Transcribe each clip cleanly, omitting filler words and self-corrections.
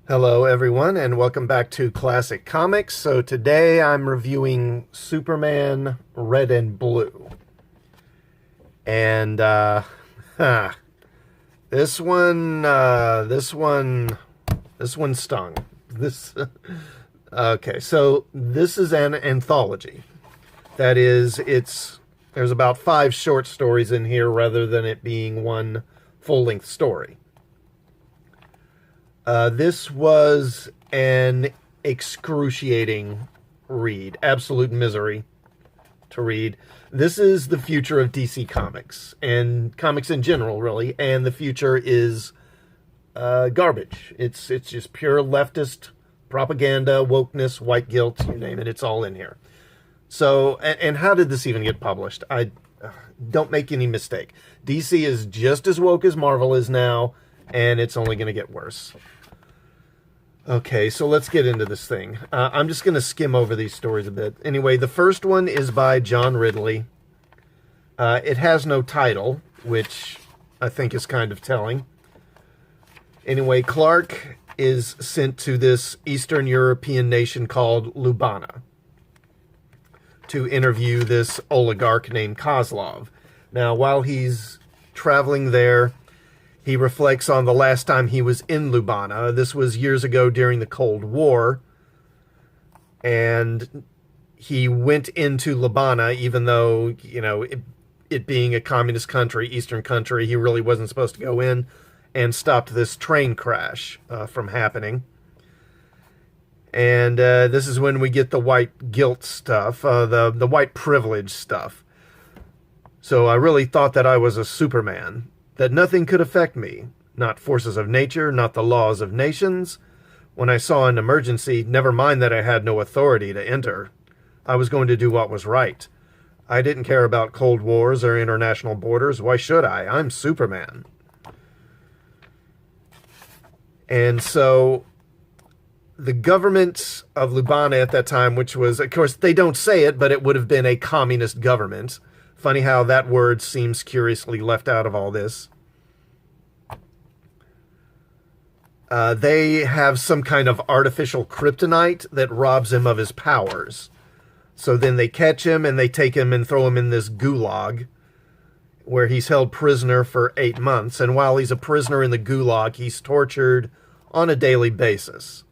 Hello, everyone, and welcome back to Classic Comics. So today I'm reviewing Superman Red and Blue. And, this one stung. Okay, so this is an anthology. That is, there's about 5 short stories in here rather than it being one full-length story. This was an excruciating read. Absolute misery to read. This is the future of DC Comics, and comics in general, really, and the future is garbage. It's just pure leftist propaganda, wokeness, white guilt, you name it, it's all in here. So, and how did this even get published? Don't make any mistake. DC is just as woke as Marvel is now, and it's only going to get worse. Okay, so let's get into this thing. I'm just going to skim over these stories a bit. Anyway, the first one is by John Ridley. It has no title, which I think is kind of telling. Anyway, Clark is sent to this Eastern European nation called Lubana to interview this oligarch named Kozlov. Now, while he's traveling there, he reflects on the last time he was in Lubana. This was years ago during the Cold War. And he went into Lubana, even though, you know, it being a communist country, Eastern country, he really wasn't supposed to go in, and stopped this train crash from happening. And this is when we get the white guilt stuff, the white privilege stuff. So I really thought that I was a Superman, that nothing could affect me, not forces of nature, not the laws of nations. When I saw an emergency, never mind that I had no authority to enter. I was going to do what was right. I didn't care about cold wars or international borders. Why should I? I'm Superman. And so the government of Lubana at that time, which was, of course, they don't say it, but it would have been a communist government. Funny how that word seems curiously left out of all this. They have some kind of artificial kryptonite that robs him of his powers. So then they catch him and they take him and throw him in this Gulag, where he's held prisoner for 8 months. And while he's a prisoner in the Gulag, he's tortured on a daily basis.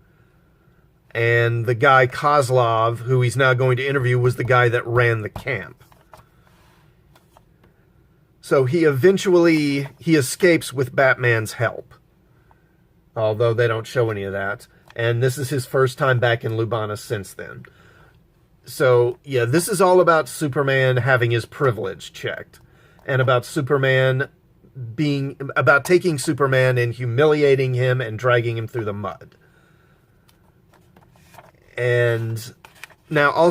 And the guy Kozlov, who he's now going to interview, was the guy that ran the camp. So he escapes with Batman's help, although they don't show any of that. And this is his first time back in Lubana since then. So, yeah, this is all about Superman having his privilege checked, and about taking Superman and humiliating him and dragging him through the mud. And now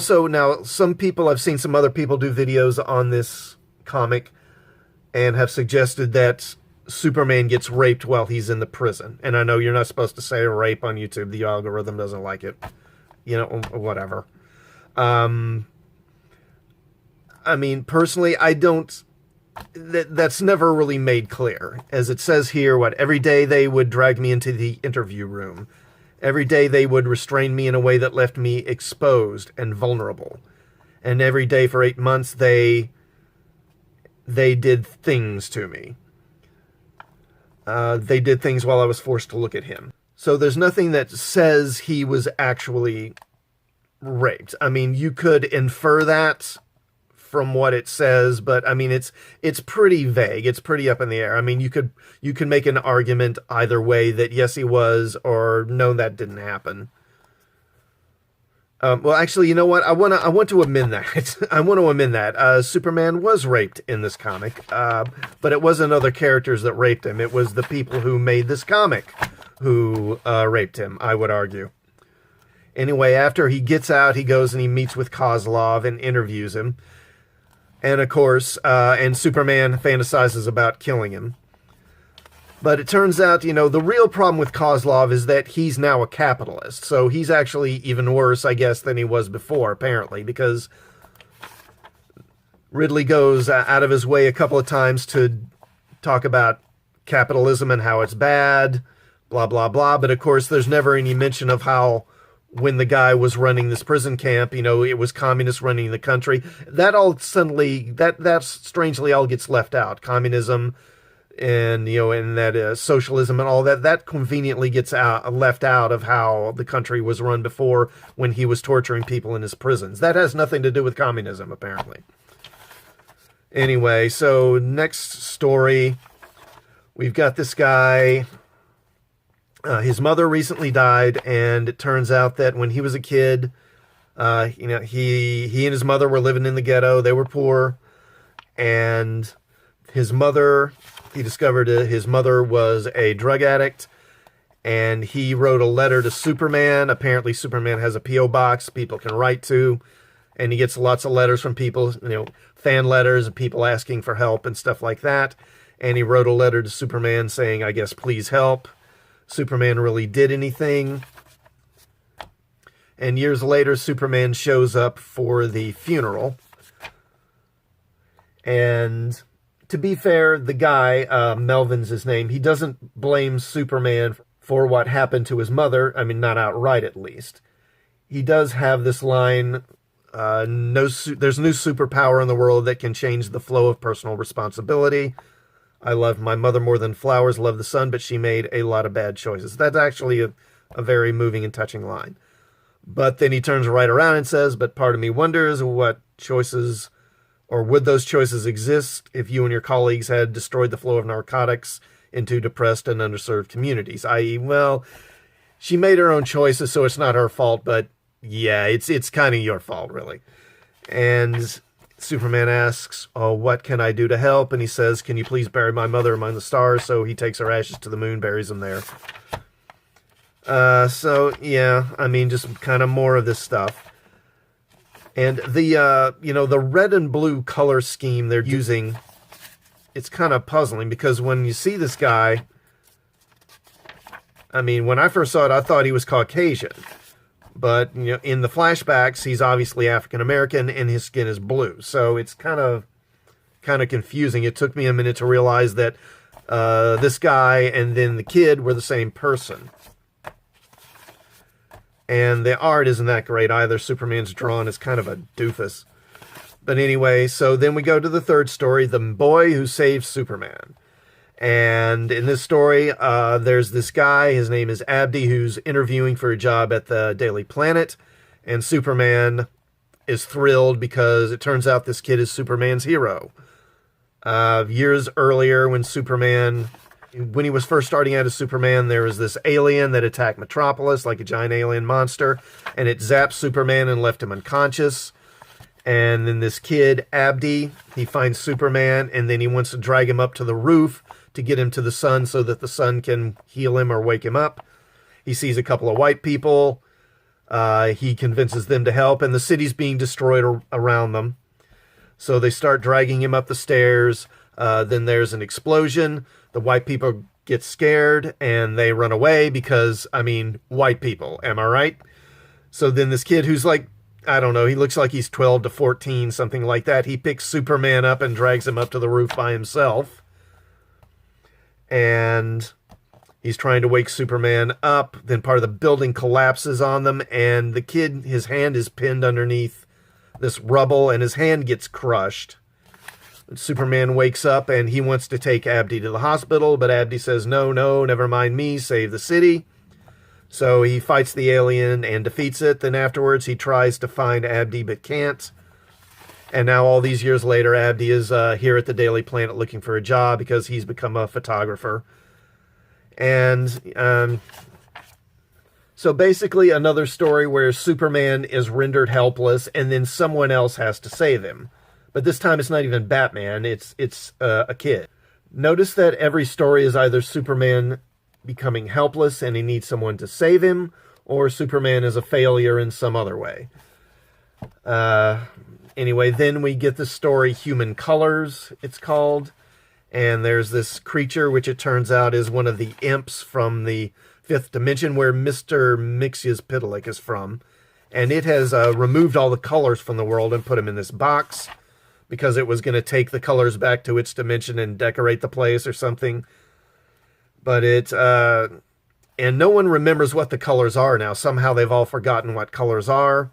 some people, I've seen some other people do videos on this comic and have suggested that Superman gets raped while he's in the prison. And I know you're not supposed to say rape on YouTube. The algorithm doesn't like it. You know, whatever. I mean, personally, I don't... That's never really made clear. As it says here, every day they would drag me into the interview room. Every day they would restrain me in a way that left me exposed and vulnerable. And every day for 8 months they did things to me. They did things while I was forced to look at him. So there's nothing that says he was actually raped. I mean, you could infer that from what it says, but I mean, it's pretty vague. It's pretty up in the air. I mean, you could make an argument either way that yes, he was, or no, that didn't happen. Well, actually, you know what? I want to amend that. I want to amend that. Superman was raped in this comic, but it wasn't other characters that raped him. It was the people who made this comic who raped him, I would argue. Anyway, after he gets out, he goes and he meets with Kozlov and interviews him. And of course, and Superman fantasizes about killing him. But it turns out, you know, the real problem with Kozlov is that he's now a capitalist. So he's actually even worse, I guess, than he was before, apparently, because Ridley goes out of his way a couple of times to talk about capitalism and how it's bad, blah, blah, blah. But of course, there's never any mention of how when the guy was running this prison camp, it was communists running the country. That all suddenly, that strangely all gets left out. Communism and, and that socialism and all that conveniently gets left out of how the country was run before when he was torturing people in his prisons. That has nothing to do with communism, apparently. Anyway, so next story, we've got this guy. His mother recently died, and it turns out that when he was a kid, he and his mother were living in the ghetto. They were poor, and he discovered his mother was a drug addict, and he wrote a letter to Superman. Apparently, Superman has a P.O. box people can write to, and he gets lots of letters from people, fan letters and people asking for help and stuff like that. And he wrote a letter to Superman saying, I guess, please help. Superman really did anything. And years later, Superman shows up for the funeral. And to be fair, the guy, Melvin's his name, he doesn't blame Superman for what happened to his mother. I mean, not outright, at least. He does have this line, there's no superpower in the world that can change the flow of personal responsibility. I love my mother more than flowers, love the sun, but she made a lot of bad choices. That's actually a very moving and touching line. But then he turns right around and says, but part of me wonders what choices, or would those choices exist if you and your colleagues had destroyed the flow of narcotics into depressed and underserved communities? I.e., well, she made her own choices, so it's not her fault, but yeah, it's kind of your fault, really. And Superman asks, oh, what can I do to help? And he says, can you please bury my mother among the stars? So he takes her ashes to the moon, buries them there. So, yeah, I mean, just kind of more of this stuff. And the red and blue color scheme they're using, it's kind of puzzling because when you see this guy, I mean, when I first saw it, I thought he was Caucasian. But, in the flashbacks, he's obviously African-American and his skin is blue. So it's kind of confusing. It took me a minute to realize that this guy and then the kid were the same person. And the art isn't that great either. Superman's drawn as kind of a doofus. But anyway, so then we go to the third story, The Boy Who Saved Superman. And in this story, there's this guy, his name is Abdi, who's interviewing for a job at the Daily Planet. And Superman is thrilled because it turns out this kid is Superman's hero. Years earlier, when he was first starting out as Superman, there was this alien that attacked Metropolis, like a giant alien monster. And it zapped Superman and left him unconscious. And then this kid, Abdi, he finds Superman, and then he wants to drag him up to the roof to get him to the sun so that the sun can heal him or wake him up. He sees a couple of white people. He convinces them to help, and the city's being destroyed around them. So they start dragging him up the stairs. Then there's an explosion. The white people get scared, and they run away because, white people, am I right? So then this kid who's like, I don't know, he looks like he's 12 to 14, something like that. He picks Superman up and drags him up to the roof by himself. And he's trying to wake Superman up. Then part of the building collapses on them. And the kid, his hand is pinned underneath this rubble. And his hand gets crushed. And Superman wakes up and he wants to take Abdi to the hospital. But Abdi says, no, never mind me. Save the city. So he fights the alien and defeats it. Then afterwards he tries to find Abdi but can't. And now all these years later, Abdi is here at the Daily Planet looking for a job because he's become a photographer. And so basically another story where Superman is rendered helpless and then someone else has to save him. But this time it's not even Batman, it's a kid. Notice that every story is either Superman becoming helpless and he needs someone to save him, or Superman is a failure in some other way. Anyway, then we get the story Human Colors, it's called. And there's this creature, which it turns out is one of the imps from the fifth dimension, where Mr. Mxyzptlk is from. And it has removed all the colors from the world and put them in this box, because it was going to take the colors back to its dimension and decorate the place or something. But And no one remembers what the colors are now. Somehow they've all forgotten what colors are.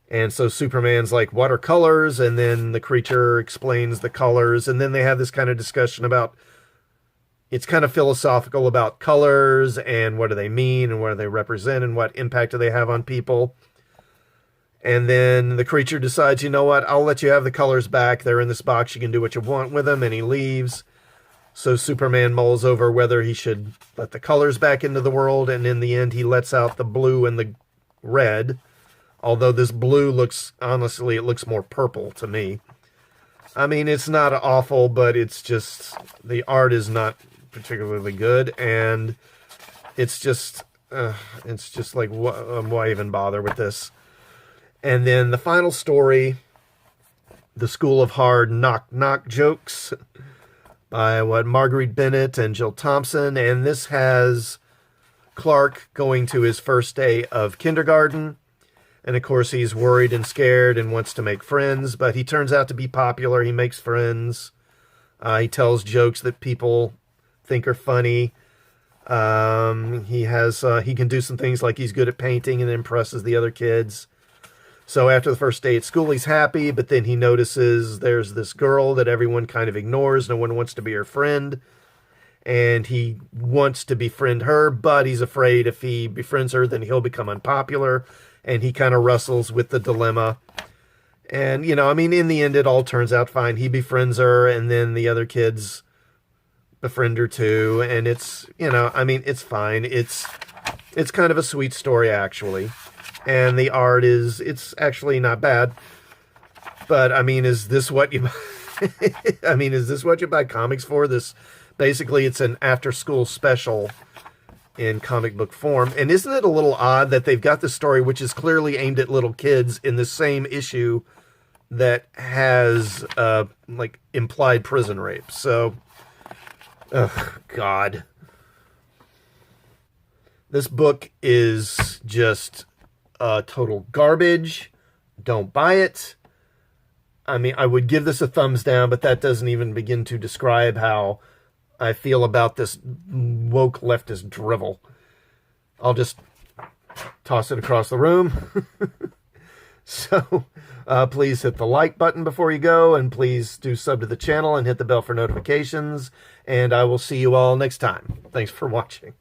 And so Superman's like, what are colors? And then the creature explains the colors. And then they have this kind of discussion about, it's kind of philosophical about colors and what do they mean and what do they represent and what impact do they have on people. And then the creature decides, you know what, I'll let you have the colors back. They're in this box. You can do what you want with them. And he leaves. So Superman mulls over whether he should let the colors back into the world. And in the end, he lets out the blue and the red. Although this blue looks, honestly, it looks more purple to me. I mean, it's not awful, but it's just, the art is not particularly good. And it's just like, why even bother with this? And then the final story, The School of Hard Knock Knock Jokes, by Marguerite Bennett and Jill Thompson. And this has Clark going to his first day of kindergarten. And, of course, he's worried and scared and wants to make friends. But he turns out to be popular. He makes friends. He tells jokes that people think are funny. He can do some things like he's good at painting and impresses the other kids. So after the first day at school, he's happy, but then he notices there's this girl that everyone kind of ignores. No one wants to be her friend. And he wants to befriend her, but he's afraid if he befriends her, then he'll become unpopular. And he kind of wrestles with the dilemma. And, you know, I mean, in the end, it all turns out fine. He befriends her, and then the other kids befriend her too. And it's, you know, I mean, it's fine. It's kind of a sweet story, actually. And the art it's actually not bad. But, I mean, is this what you buy comics for? Basically, it's an after-school special in comic book form. And isn't it a little odd that they've got this story, which is clearly aimed at little kids, in the same issue that has, like, implied prison rape? So, God. This book is just total garbage. Don't buy it. I mean, I would give this a thumbs down, but that doesn't even begin to describe how I feel about this woke leftist drivel. I'll just toss it across the room. So, please hit the like button before you go, and please do sub to the channel and hit the bell for notifications, and I will see you all next time. Thanks for watching.